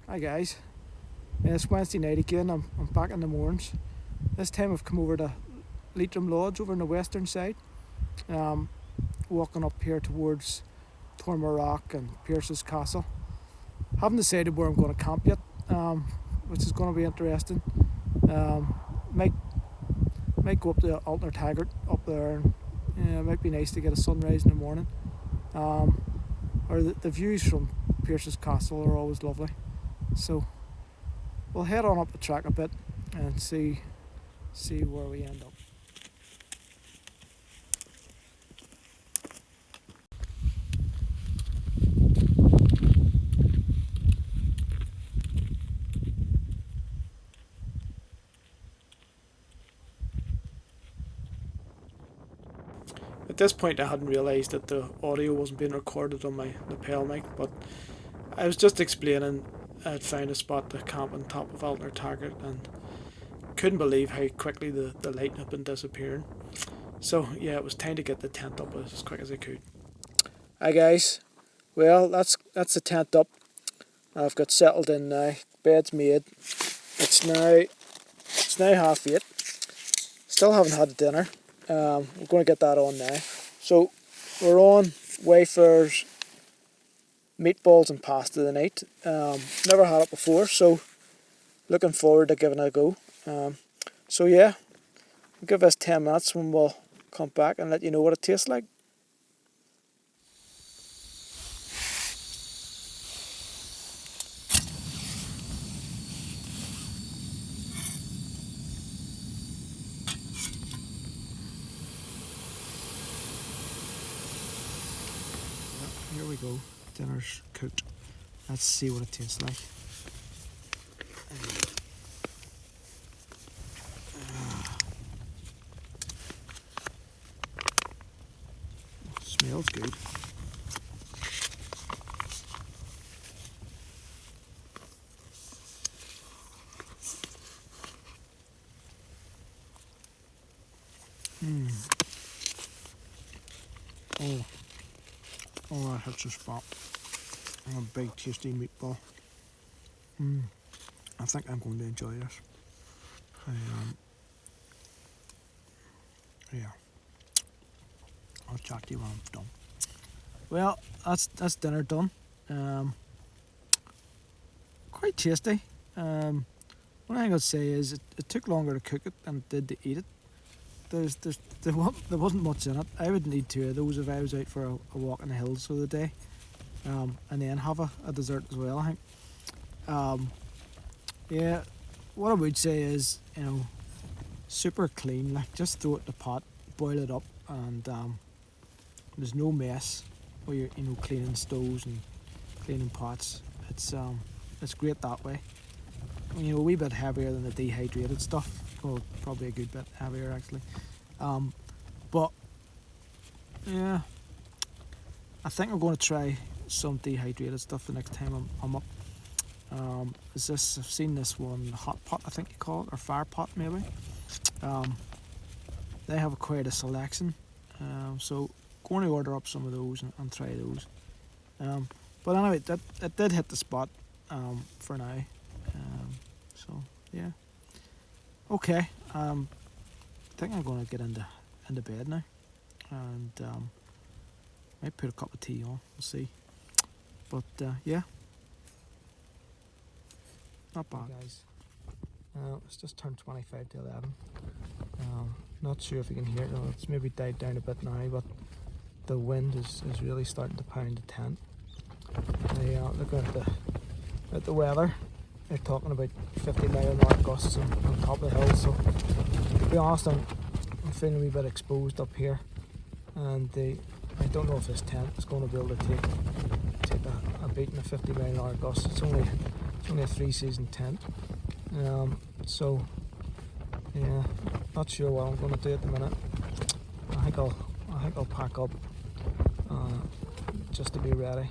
Hi guys, it's Wednesday night again. I'm back in the Mournes. This time I've come over to Leitrim Lodge over on the western side. Walking up here towards Tormer Rock and Pierce's Castle. Haven't decided where I'm going to camp yet, which is going to be interesting. Might go up to Alter Taggart up there. And, it might be nice to get a sunrise in the morning. Or the views from Pierce's Castle are always lovely. So we'll head on up the track a bit and see where we end up. At this point I hadn't realised that the audio wasn't being recorded on my lapel mic, but I was just explaining I'd found a spot to camp on top of Alter Taggart and couldn't believe how quickly the light had been disappearing. So yeah, it was time to get the tent up as quick as I could. Hi guys, well that's the tent up. I've got settled in now, bed's made. It's now 8:30. Still haven't had dinner. We're going to get that on now. So we're on wafers, meatballs and pasta tonight. Never had it before, so looking forward to giving it a go. So yeah, we'll give us 10 minutes when we'll come back and let you know what it tastes like. Here we go, dinner's cooked. Let's see what it tastes like. Smells good. Oh, that hits the spot. A big tasty meatball. I think I'm going to enjoy this. Yeah. I'll chat to you when I'm done. Well, that's dinner done. Quite tasty. One thing I'd say is it took longer to cook it than it did to eat it. There wasn't much in it. I would need 2 of those if I was out for a walk in the hills for the day, and then have a dessert as well, I think. Yeah, what I would say is, super clean. Like, just throw it in the pot, boil it up, and there's no mess where you're cleaning stoves and cleaning pots. It's great that way. A wee bit heavier than the dehydrated stuff. Well, probably a good bit heavier actually. But yeah, I think I'm going to try some dehydrated stuff the next time I'm up. I've seen this one, hot pot I think you call it, or fire pot maybe. They have quite a selection, so going to order up some of those and try those. But anyway, that did hit the spot for now. So yeah. Okay, I think I'm going to get into bed now, and might put a cup of tea on, we'll see. But yeah, not bad. Hey guys, it's just turned 25 to 11. Not sure if you can hear it. It's maybe died down a bit now, but the wind is really starting to pound the tent. Looking at the weather. They're talking about 50-mile-an-hour gusts on top of the hill, so to be honest, I'm feeling a wee bit exposed up here, and I don't know if this tent is going to be able to take a beating of 50-mile-an-hour gusts. It's only a 3-season tent, so yeah, not sure what I'm going to do at the minute. I think I'll pack up just to be ready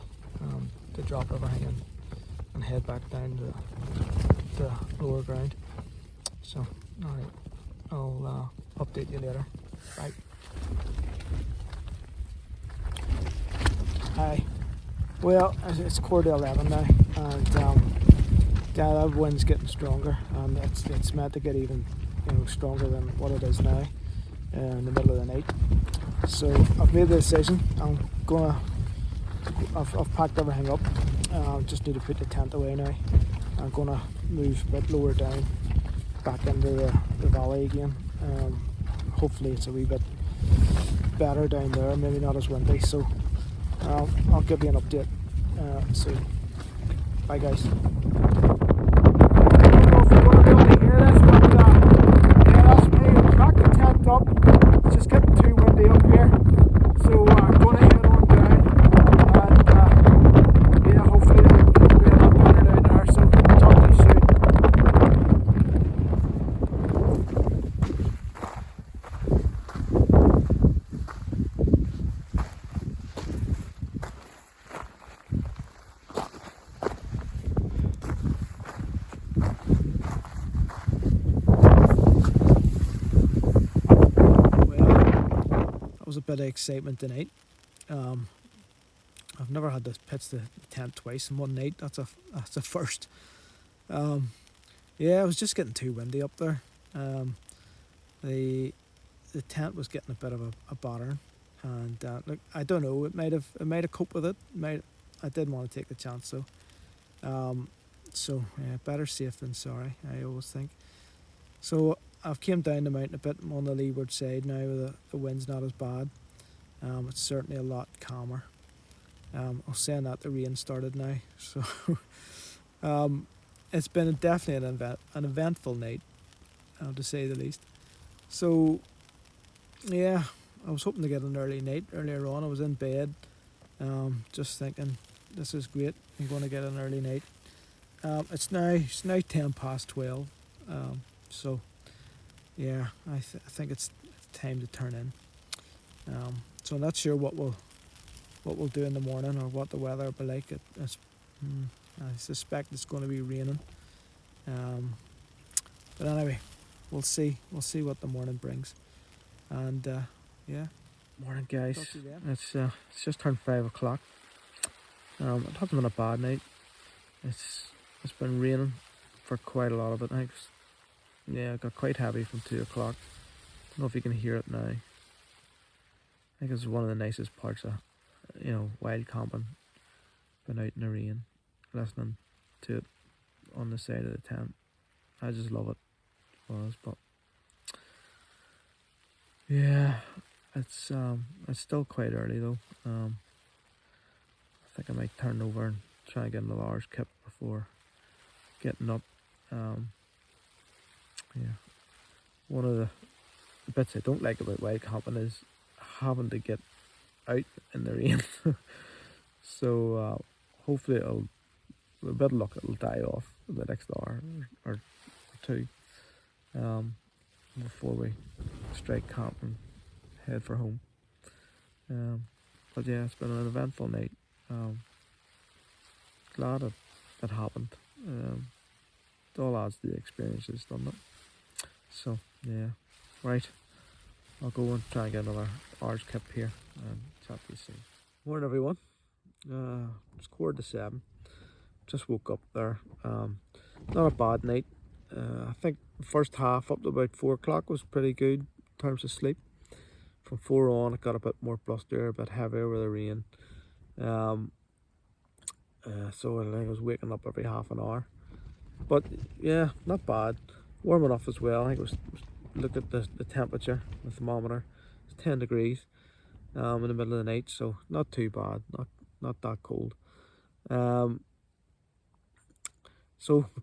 to drop everything and head back down to the lower ground. So, alright, I'll update you later. Bye. Hi. Well, it's 11:15 now, and Yeah, that wind's getting stronger, and it's meant to get even stronger than what it is now in the middle of the night. So I've made the decision. I've packed everything up. Just need to put the tent away now. I'm gonna move a bit lower down, back into the valley again. Hopefully it's a wee bit better down there, maybe not as windy. So I'll give you an update soon. Bye guys. I don't know if you're going to be able to hear this, but yeah, that's me. I've packed the tent up. It's just getting too windy up here. So I'm going to head on down, and yeah, hopefully it'll be a lot better down there. So talk to you soon. Was a bit of excitement tonight. I've never had to pitch the tent twice in one night. That's a first. Yeah, it was just getting too windy up there. The tent was getting a bit of a battering, and look, I don't know. It might have coped with it. I didn't want to take the chance though. So yeah, better safe than sorry, I always think. So I've came down the mountain a bit. I'm on the leeward side now, where the wind's not as bad. It's certainly a lot calmer. I was saying that the rain started now, so it's been definitely an eventful night, to say the least. So yeah, I was hoping to get an early night. Earlier on, I was in bed, just thinking, this is great. I'm going to get an early night. It's now 12:10. So yeah, I think it's time to turn in. So I'm not sure what we'll do in the morning or what the weather will be like. I suspect it's going to be raining. But anyway, we'll see. We'll see what the morning brings. And yeah, morning guys. It's just turned 5 o'clock. It hasn't been a bad night. It's been raining for quite a lot of it. I think it got quite heavy from 2 o'clock. I don't know if you can hear it now. I think it's one of the nicest parts of, wild camping. Been out in the rain, listening to it on the side of the tent. I just love it. But yeah, it's still quite early though. I think I might turn over and try and get in the large kip before getting up. Yeah, one of the bits I don't like about wild camping is having to get out in the rain. So hopefully with a bit of luck it'll die off in the next hour or two, before we strike camp and head for home. But yeah, it's been an eventful night. Glad it happened. It all adds to the experiences, doesn't it? So yeah, right. I'll go and try and get another large kip here and chat to you soon. Morning everyone. It's 6:45. Just woke up there. Not a bad night. I think the first half up to about 4 o'clock was pretty good in terms of sleep. From 4 on it got a bit more bluster, a bit heavier with the rain. So I think I was waking up every half an hour. But yeah, not bad. Warm enough as well. I think it was look at the temperature, the thermometer. It's 10 degrees in the middle of the night, so not too bad. Not that cold. So the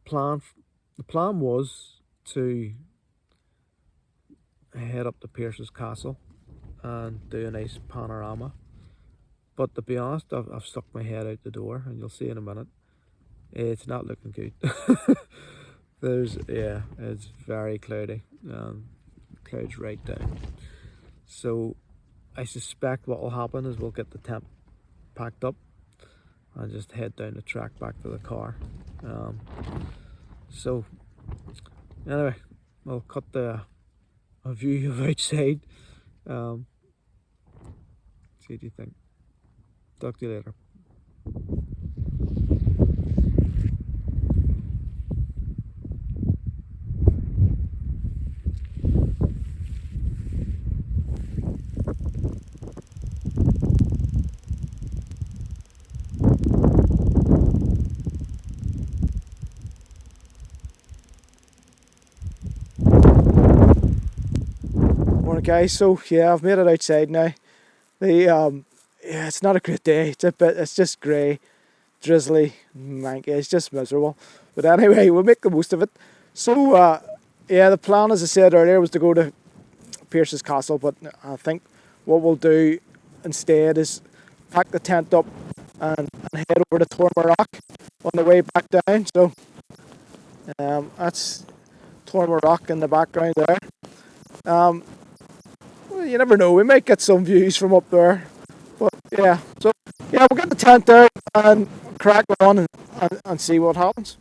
plan was to head up to Pierce's Castle and do a nice panorama. But to be honest, I've stuck my head out the door, and you'll see in a minute. It's not looking good. It's very cloudy. Clouds right down. So I suspect what will happen is we'll get the tent packed up and just head down the track back to the car. So anyway, I'll cut a view of outside. See what you think. Talk to you later. guys, so yeah, I've made it outside now. Yeah, it's not a great day. It's just grey, drizzly, manky. It's just miserable. But anyway, we'll make the most of it. So yeah, the plan, as I said earlier, was to go to Pierce's Castle, but I think what we'll do instead is pack the tent up and head over to Tormer Rock on the way back down. So that's Tormer Rock in the background there. Well, you never know, we might get some views from up there. But yeah, so yeah, we'll get the tent there and crack on and see what happens.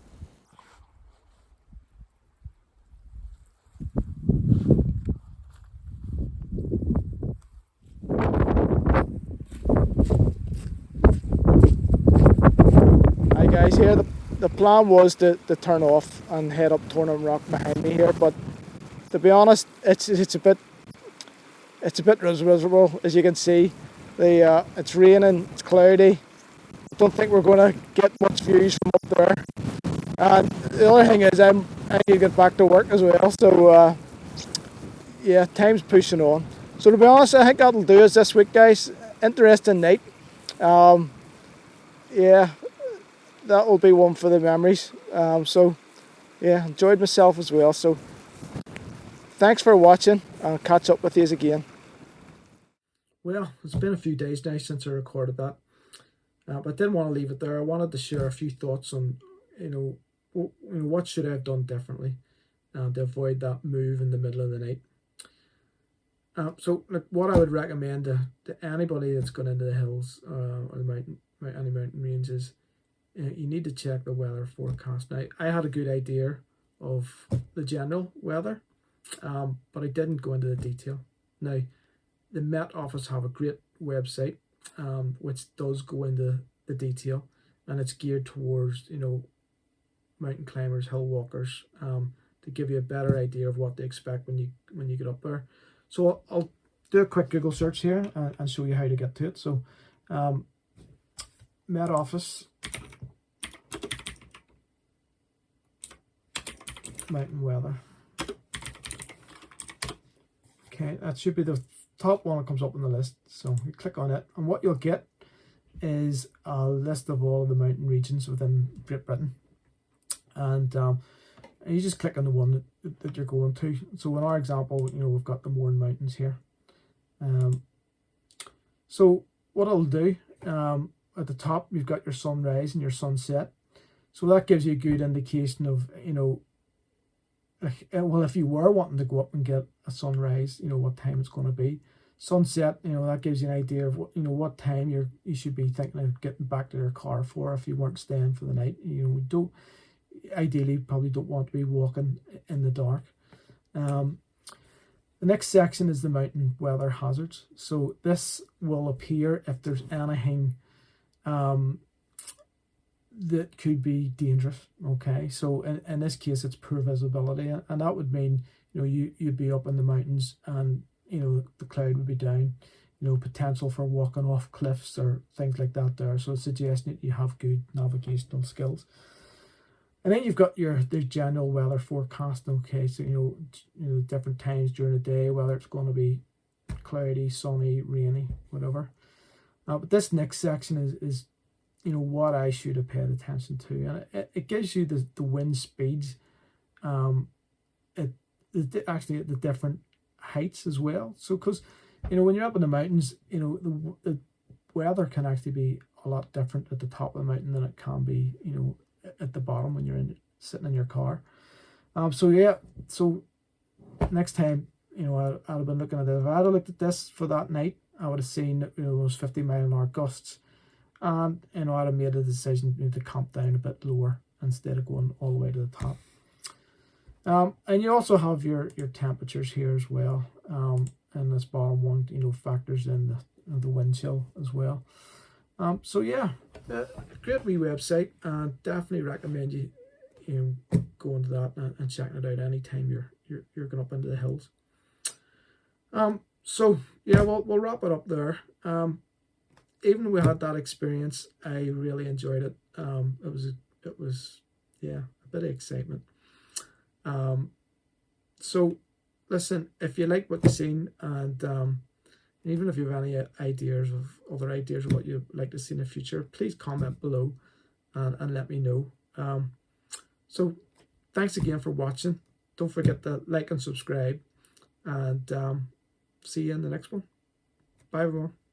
Hi guys, here the plan was to turn off and head up Tornham Rock behind me here, but to be honest, it's a bit miserable, as you can see. It's raining, it's cloudy. I don't think we're going to get much views from up there. And the other thing is I need to get back to work as well, so yeah, time's pushing on. So to be honest, I think that'll do us this week, guys. Interesting night. Yeah, that will be one for the memories. So yeah, enjoyed myself as well. So thanks for watching. I'll catch up with you again. Well, it's been a few days now since I recorded that, but I didn't want to leave it there. I wanted to share a few thoughts on, what should I have done differently to avoid that move in the middle of the night. So, look, what I would recommend to anybody that's going into the hills or any mountain ranges, you need to check the weather forecast. Now, I had a good idea of the general weather, but I didn't go into the detail. Now, the Met Office have a great website which does go into the detail, and it's geared towards mountain climbers, hill walkers, to give you a better idea of what to expect when you get up there. So I'll do a quick Google search here and show you how to get to it. So Met Office mountain weather. Okay, that should be the top one that comes up on the list. So you click on it, and what you'll get is a list of all of the mountain regions within Great Britain, and you just click on the one that you're going to. So in our example, we've got the Mourne Mountains here. So what I'll do, at the top you've got your sunrise and your sunset. So that gives you a good indication of, well, if you were wanting to go up and get a sunrise, what time it's going to be. Sunset, that gives you an idea of what time you should be thinking of getting back to your car for if you weren't staying for the night. We don't ideally probably don't want to be walking in the dark. The next section is the mountain weather hazards. So this will appear if there's anything that could be dangerous. Okay, so in this case it's poor visibility, and that would mean you'd be up in the mountains and the cloud would be down, potential for walking off cliffs or things like that there. So it's suggesting that you have good navigational skills. And then you've got the general weather forecast. Okay, so different times during the day, whether it's going to be cloudy, sunny, rainy, whatever. But this next section is what I should have paid attention to, and it gives you the wind speeds, actually at the different heights as well. So because when you're up in the mountains, the weather can actually be a lot different at the top of the mountain than it can be at the bottom when you're sitting in your car. So yeah, so next time I'd have been looking at it. If I had looked at this for that night, I would have seen those 50-mile-an-hour gusts, and I'd have made a decision to camp down a bit lower instead of going all the way to the top. And you also have your temperatures here as well. And this bottom one factors in the wind chill as well. So yeah, great wee website, and definitely recommend you going to that and checking it out anytime you're going up into the hills. So yeah, we'll wrap it up there. Even though we had that experience, I really enjoyed it. It was a bit of excitement. So listen, if you like what you've seen, and even if you have any ideas of other ideas of what you'd like to see in the future, please comment below and let me know. So thanks again for watching. Don't forget to like and subscribe, and see you in the next one. Bye everyone.